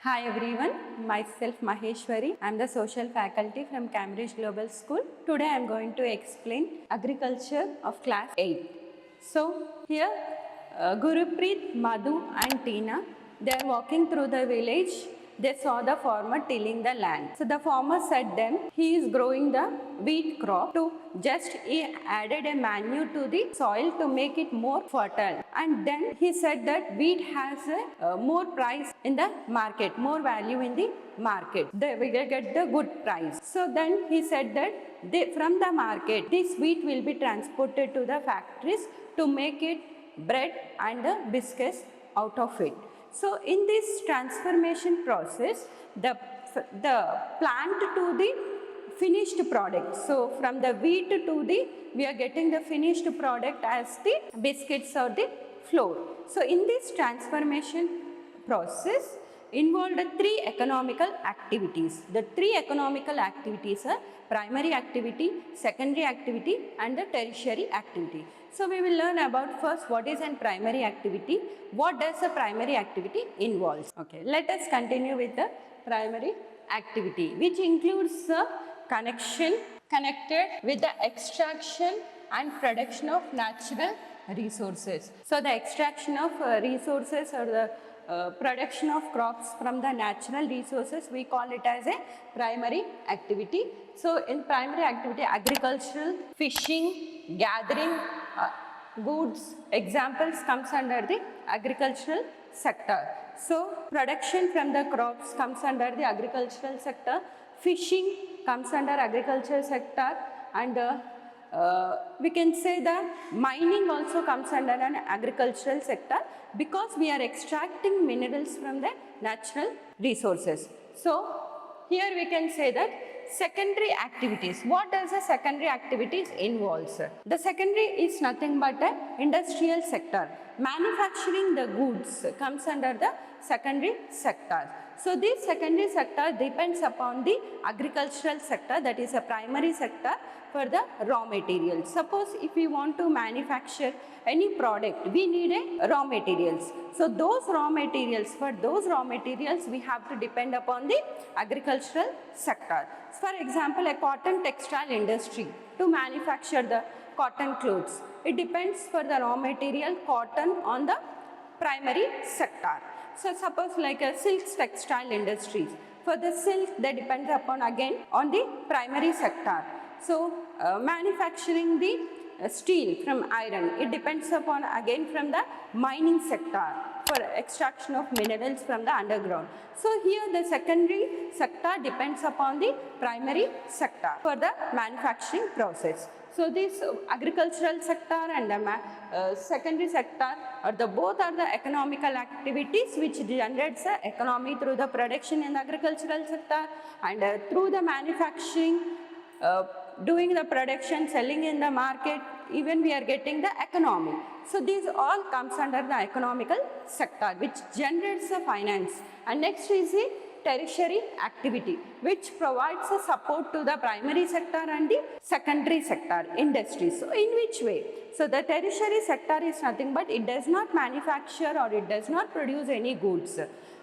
Hi everyone, myself Maheshwari. I am the social faculty from Camritz Global School. Today I am going to explain agriculture of class 8. So here Gurupreet, Madhu and Tina, they are walking through the village. They saw the farmer tilling the land. So the farmer said them, he is growing the wheat crop to he added a manure to the soil to make it more fertile. And then he said that wheat has a more price in the market, more value in the market. They will get the good price. So then he said that from the market, this wheat will be transported to the factories to make it bread and the biscuits out of it. So in this transformation process, the plant to the finished product. So from the wheat to we are getting the finished product as the biscuits or the flour. So in this transformation process involved three economical activities. The three economical activities are primary activity, secondary activity and the tertiary activity. So we will learn about first what is a primary activity, what does a primary activity involves. Okay, let us continue with the primary activity, which includes the connected with the extraction and production of natural resources. So the extraction of resources or the production of crops from the natural resources, we call it as a primary activity. So in primary activity, agricultural, fishing, gathering goods, examples comes under the agricultural sector. So production from the crops comes under the agricultural sector, fishing comes under agricultural sector, and we can say the mining also comes under an agricultural sector because we are extracting minerals from the natural resources. So here we can say that secondary activities. What does the secondary activities involves? The secondary is nothing but the industrial sector. Manufacturing the goods comes under the secondary sector. So this secondary sector depends upon the agricultural sector, that is a primary sector, for the raw materials. Suppose if we want to manufacture any product, we need a raw materials. So those raw materials, for those raw materials we have to depend upon the agricultural sector. For example, a cotton textile industry to manufacture the cotton clothes, it depends for the raw material cotton on the primary sector. So suppose like a silk textile industries, for the silk they depend upon again on the primary sector. So manufacturing the steel from iron, it depends upon again from the mining sector for extraction of minerals from the underground. So here the secondary sector depends upon the primary sector for the manufacturing process. So this agricultural sector and the secondary sector are both are the economical activities which generates the economy through the production in the agricultural sector, and through the manufacturing, doing the production, selling in the market, even we are getting the economy. So these all comes under the economical sector which generates the finance. And next is the tertiary activity which provides a support to the primary sector and the secondary sector industries. So in which way? So the tertiary sector is nothing but it does not manufacture or it does not produce any goods.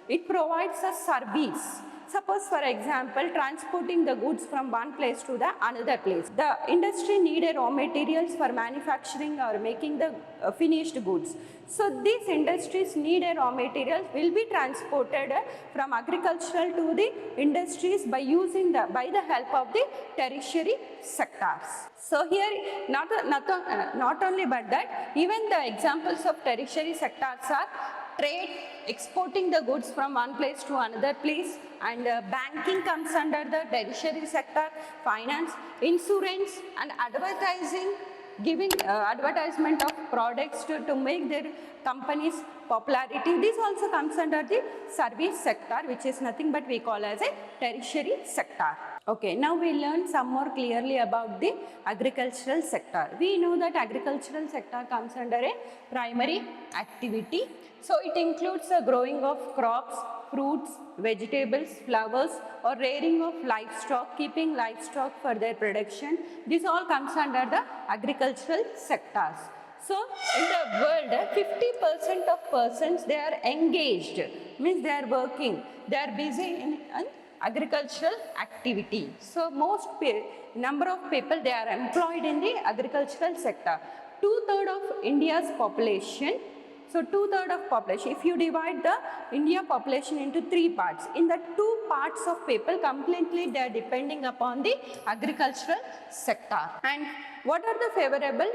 It provides a service. Suppose for example, transporting the goods from one place to the another place. The industry needed raw materials for manufacturing or making the finished goods. So these industries needed raw materials will be transported from agricultural to the industries by the help of the tertiary sectors. So here not only but that, even the examples of tertiary sectors are trade, exporting the goods from one place to another place, and banking comes under the tertiary sector, finance, insurance and advertising, giving advertisement of products to make their companies popularity. This also comes under the service sector, which is nothing but we call as a tertiary sector. Okay, now we learn some more clearly about the agricultural sector. We know that agricultural sector comes under a primary activity. So it includes the growing of crops, fruits, vegetables, flowers, or rearing of livestock, keeping livestock for their production. This all comes under the agricultural sectors. So in the world, 50% of persons, they are engaged, means they are working, they are busy in an agricultural activity. So most number of people, they are employed in the agricultural sector. 2/3 of India's population, so 2/3 of population, if you divide the India population into 3 parts, in the 2 parts of people completely they are depending upon the agricultural sector. And what are the favorable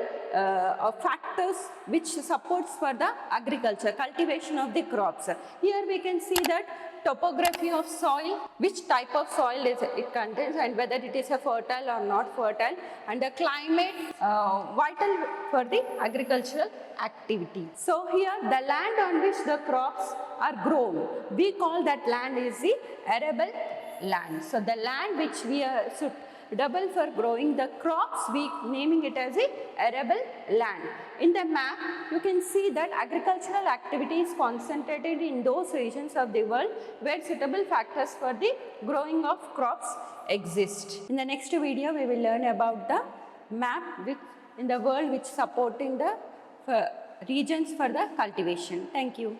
factors which supports for the agriculture, cultivation of the crops? Here we can see that topography of soil, which type of soil it contains and whether it is a fertile or not fertile, and the climate vital for the agricultural activity. So here the land on which the crops are grown, we call that land is the arable land. So the land which we are suitable for growing the crops, we naming it as a arable land. In the map, you can see that agricultural activity is concentrated in those regions of the world where suitable factors for the growing of crops exist. In the next video, we will learn about the map which in the world which supporting the regions for the cultivation. Thank you.